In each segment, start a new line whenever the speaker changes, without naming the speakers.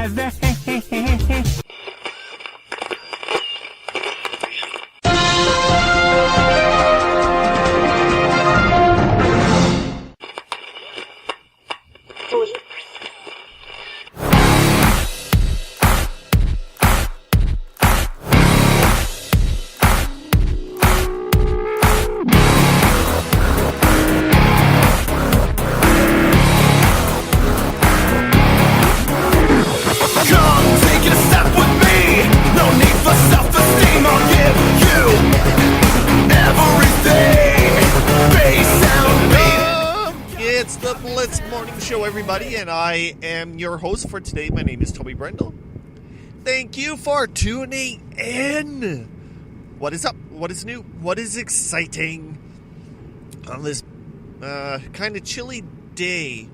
weather.
Everybody, and I am your host for today. My name is Toby Brendel. Thank you for tuning in. What is up? What is new? What is exciting on this kind of chilly day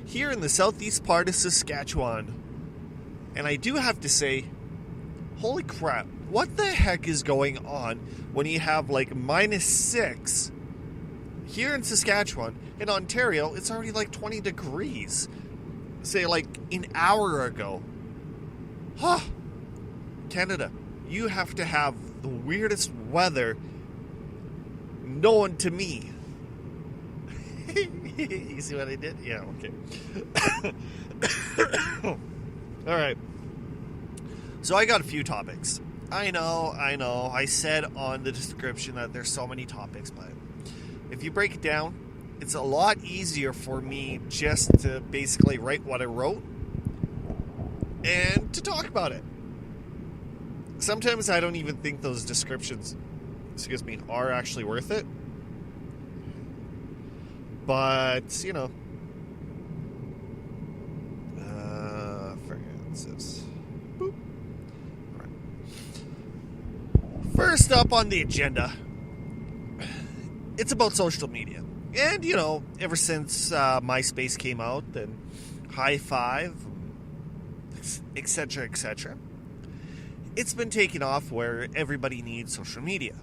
here in the southeast part of Saskatchewan? And I do have to say, holy crap, what the heck is going on when you have like -6 here in Saskatchewan? In Ontario, it's already like 20 degrees. Say like an hour ago. Huh. Canada, you have to have the weirdest weather known to me. You see what I did? Yeah, okay. Alright. So I got a few topics. I know. I said on the description that there's so many topics, but if you break it down, it's a lot easier for me just to basically write what I wrote and to talk about it. Sometimes I don't even think those descriptions, are actually worth it. But, you know. Forget this. Boop. All right. First up on the agenda, it's about social media. And, you know, ever since MySpace came out and High Five, etc., etc., it's been taking off where everybody needs social media.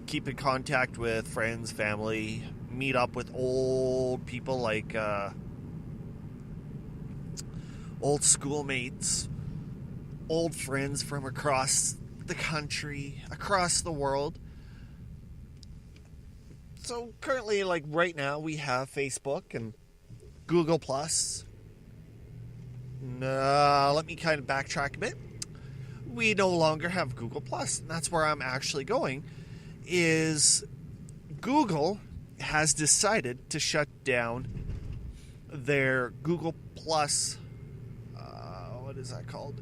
Keep in contact with friends, family, meet up with old people like old schoolmates, old friends from across the country, across the world. So currently, like right now, we have Facebook and Google Plus. Let me kind of backtrack a bit. We no longer have Google Plus. And that's where I'm actually going. Is Google has decided to shut down their Google Plus. What is that called?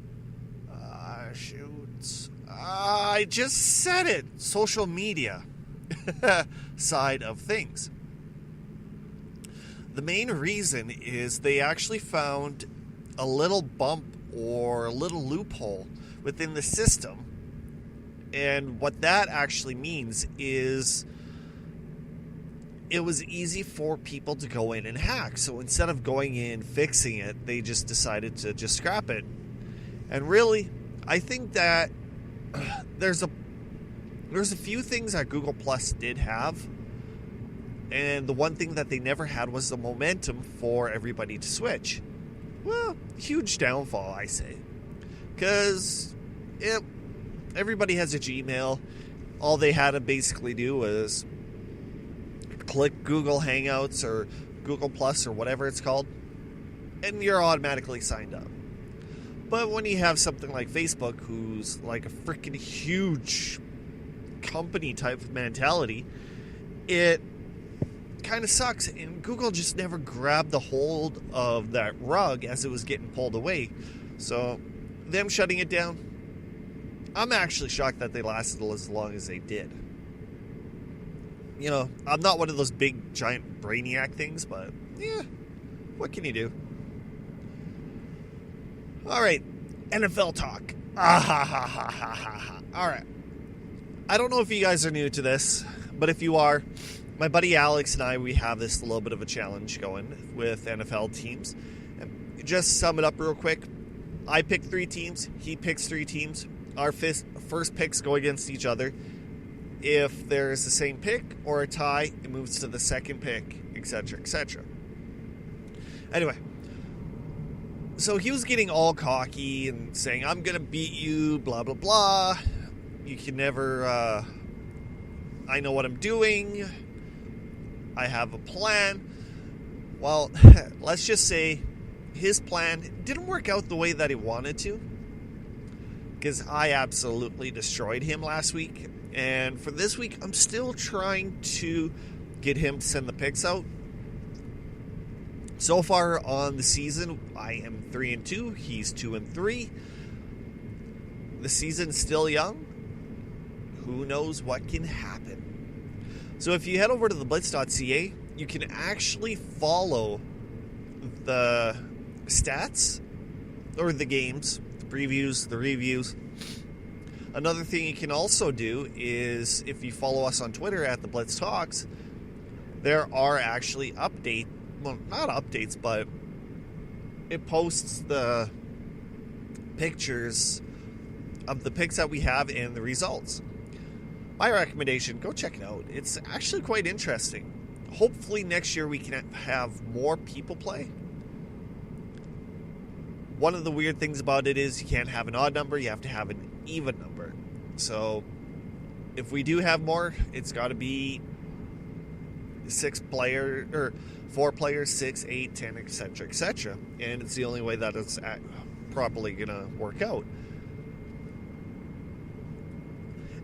I just said it. Social media side of things. The main reason is they actually found a little bump or a little loophole within the system. And what that actually means is it was easy for people to go in and hack. So instead of going in fixing it, they just decided to just scrap it. And really, I think that there's a few things that Google Plus did have, and the one thing that they never had was the momentum for everybody to switch. Well, huge downfall, I say, because everybody has a Gmail. All they had to basically do was click Google Hangouts or Google Plus or whatever it's called, and you're automatically signed up. But when you have something like Facebook, who's like a freaking huge company type of mentality, it kind of sucks. And Google just never grabbed the hold of that rug as it was getting pulled away. So them shutting it down, I'm actually shocked that they lasted as long as they did. You know, I'm not one of those big giant brainiac things, but yeah, what can you do? All right, NFL talk. All right. I don't know if you guys are new to this, but if you are, my buddy Alex and I, we have this little bit of a challenge going with NFL teams. And just sum it up real quick. I pick 3 teams. He picks 3 teams. Our first picks go against each other. If there's the same pick or a tie, it moves to the second pick, etc., etc. Anyway, So he was getting all cocky and saying, I'm going to beat you, blah, blah, blah. You can never, I know what I'm doing. I have a plan. Well, let's just say his plan didn't work out the way that he wanted to. Because I absolutely destroyed him last week. And for this week, I'm still trying to get him to send the picks out. So far on the season, I am 3-2. He's 2-3. The season's still young. Who knows what can happen? So if you head over to theblitz.ca, you can actually follow the stats or the games, the previews, the reviews. Another thing you can also do is if you follow us on Twitter at the Blitz Talks, there are actually updates. Well, not updates, but it posts the pictures of the picks that we have and the results. My recommendation, go check it out. It's actually quite interesting. Hopefully next year we can have more people play. One of the weird things about it is you can't have an odd number, you have to have an even number. So if we do have more, it's got to be 4 players, 6, 8, 10, etc., etc. And it's the only way that it's properly going to work out.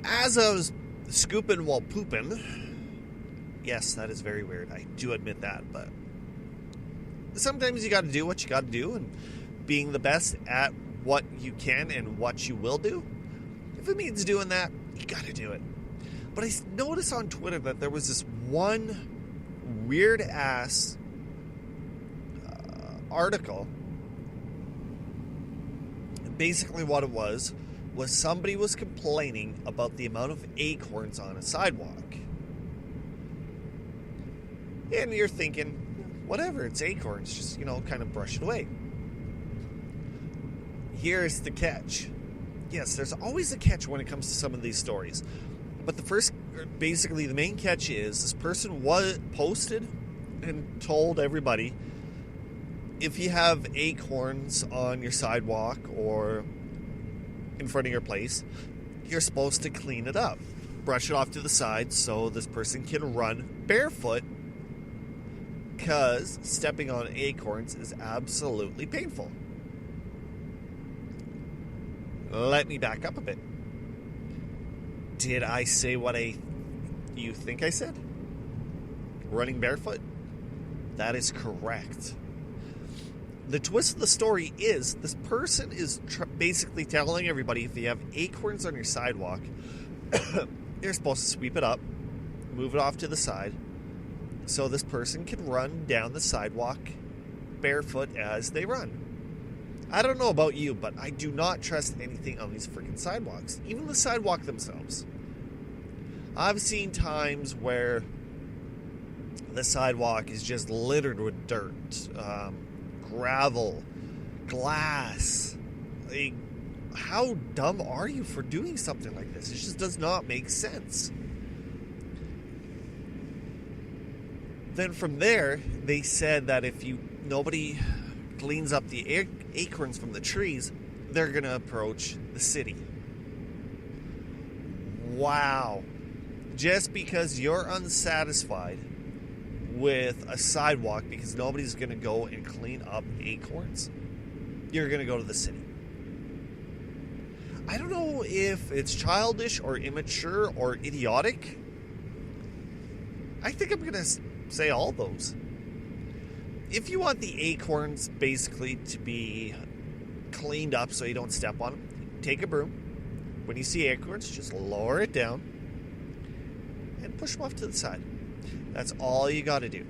As I was scooping while pooping, yes, that is very weird. I do admit that, but sometimes you got to do what you got to do, and being the best at what you can and what you will do, if it means doing that, you got to do it. But I noticed on Twitter that there was this one weird ass article. Basically what it was somebody was complaining about the amount of acorns on a sidewalk. And you're thinking, whatever, it's acorns, just, kind of brush it away. Here's the catch. Yes, there's always a catch when it comes to some of these stories. But the main catch is this person posted and told everybody, if you have acorns on your sidewalk or in front of your place, you're supposed to clean it up. Brush it off to the side so this person can run barefoot, because stepping on acorns is absolutely painful. Let me back up a bit. Did I say what you think I said? Running barefoot? That is correct. The twist of the story is this person is basically telling everybody, if you have acorns on your sidewalk, you're supposed to sweep it up, move it off to the side, so this person can run down the sidewalk barefoot as they run. I don't know about you, but I do not trust anything on these freaking sidewalks, even the sidewalk themselves. I've seen times where the sidewalk is just littered with dirt, gravel, glass. How dumb are you for doing something like this? It just does not make sense. Then from there, they said that if nobody cleans up the acorns from the trees, they're going to approach the city. Wow. Just because you're unsatisfied with a sidewalk because nobody's going to go and clean up acorns, you're going to go to the city. I don't know if it's childish or immature or idiotic. I think I'm going to say all those. If you want the acorns basically to be cleaned up so you don't step on them, take a broom. When you see acorns, just lower it down and push them off to the side. That's all you got to do.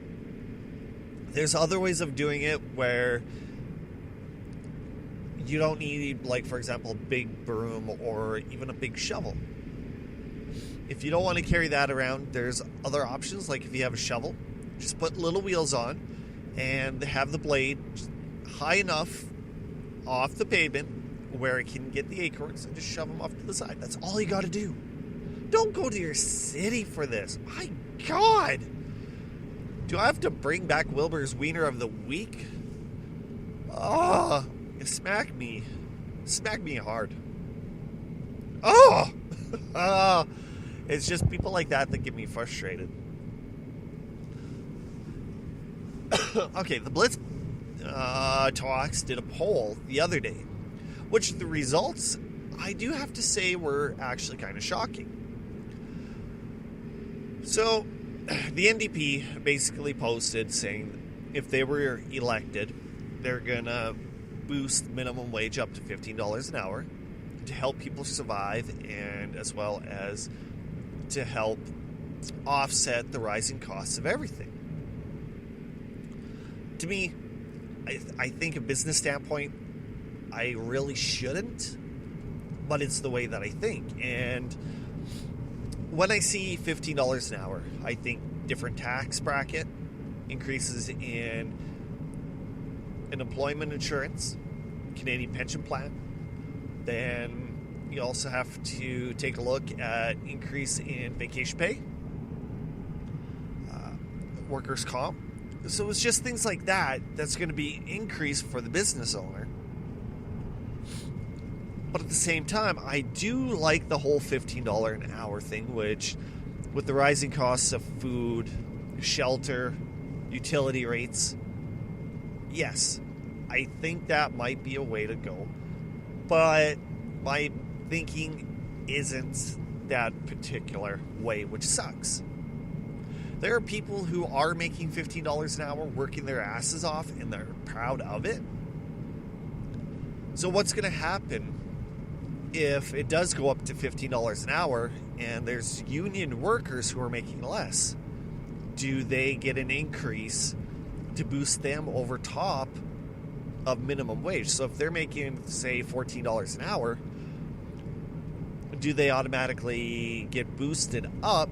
There's other ways of doing it where you don't need, like, for example, a big broom or even a big shovel. If you don't want to carry that around, there's other options. Like if you have a shovel, just put little wheels on and have the blade high enough off the pavement where it can get the acorns and just shove them off to the side. That's all you got to do. Don't go to your city for this. My God! Do I have to bring back Wilbur's Wiener of the Week? Oh, it smacked me. Smacked me hard. Oh! Oh! It's just people like that get me frustrated. Okay, the Blitz Talks did a poll the other day, which the results, I do have to say, were actually kind of shocking. So, the NDP basically posted saying if they were elected, they're going to boost minimum wage up to $15 an hour to help people survive, and as well as to help offset the rising costs of everything. To me, I think a business standpoint, I really shouldn't, but it's the way that I think. And when I see $15 an hour, I think different tax bracket, increases in employment insurance, Canadian pension plan. Then you also have to take a look at increase in vacation pay, workers' comp. So it's just things like that that's going to be increased for the business owner. But at the same time, I do like the whole $15 an hour thing, which with the rising costs of food, shelter, utility rates, yes, I think that might be a way to go. But my thinking isn't that particular way, which sucks. There are people who are making $15 an hour, working their asses off, and they're proud of it. So what's going to happen if it does go up to $15 an hour and there's union workers who are making less? Do they get an increase to boost them over top of minimum wage? So if they're making, say, $14 an hour, do they automatically get boosted up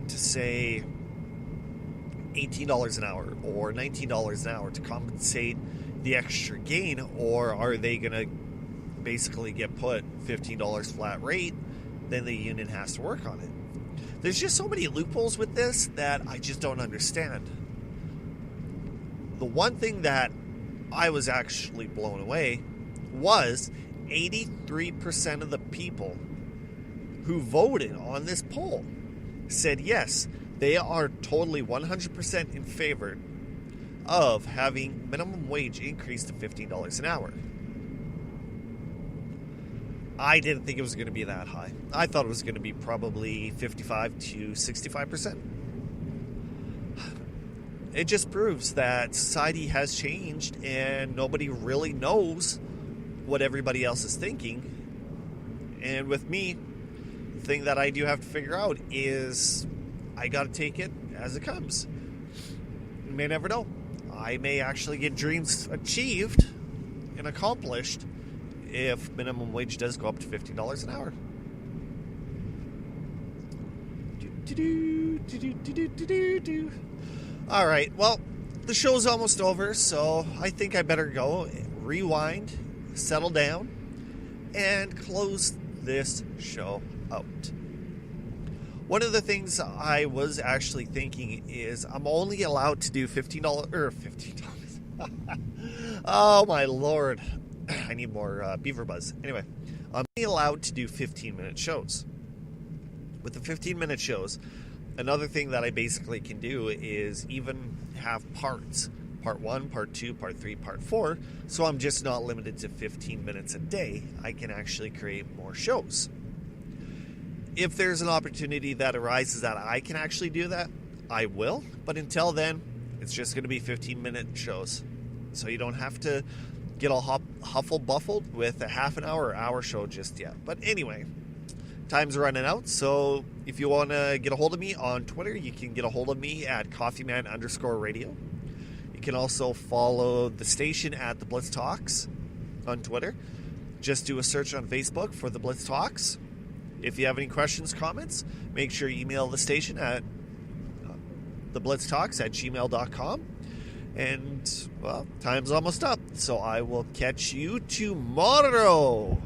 to, say, $18 an hour or $19 an hour to compensate the extra gain? Or are they going to basically get put $15 flat rate, then the union has to work on it? There's just so many loopholes with this that I just don't understand. The one thing that I was actually blown away was 83% of the people who voted on this poll said yes, they are totally 100% in favor of having minimum wage increase to $15 an hour. I didn't think it was going to be that high. I thought it was going to be probably 55 to 65%. It just proves that society has changed and nobody really knows what everybody else is thinking. And with me, the thing that I do have to figure out is I got to take it as it comes. You may never know. I may actually get dreams achieved and accomplished if minimum wage does go up to $15 an hour. All right, well, the show's almost over, so I think I better go rewind, settle down, and close this show out. One of the things I was actually thinking is I'm only allowed to do $15. Oh, my Lord. I need more beaver buzz. Anyway, I'm only allowed to do 15-minute shows. With the 15-minute shows, another thing that I basically can do is even have parts. Part 1, Part 2, Part 3, Part 4. So I'm just not limited to 15 minutes a day. I can actually create more shows. If there's an opportunity that arises that I can actually do that, I will. But until then, it's just going to be 15-minute shows. So you don't have to get all huffle-buffled with a half an hour or hour show just yet. But anyway, time's running out. So if you want to get a hold of me on Twitter, you can get a hold of me at coffeeman_radio. You can also follow the station at the Blitz Talks on Twitter. Just do a search on Facebook for the Blitz Talks. If you have any questions, comments, make sure you email the station at theblitztalks@gmail.com. And, well, time's almost up, so I will catch you tomorrow.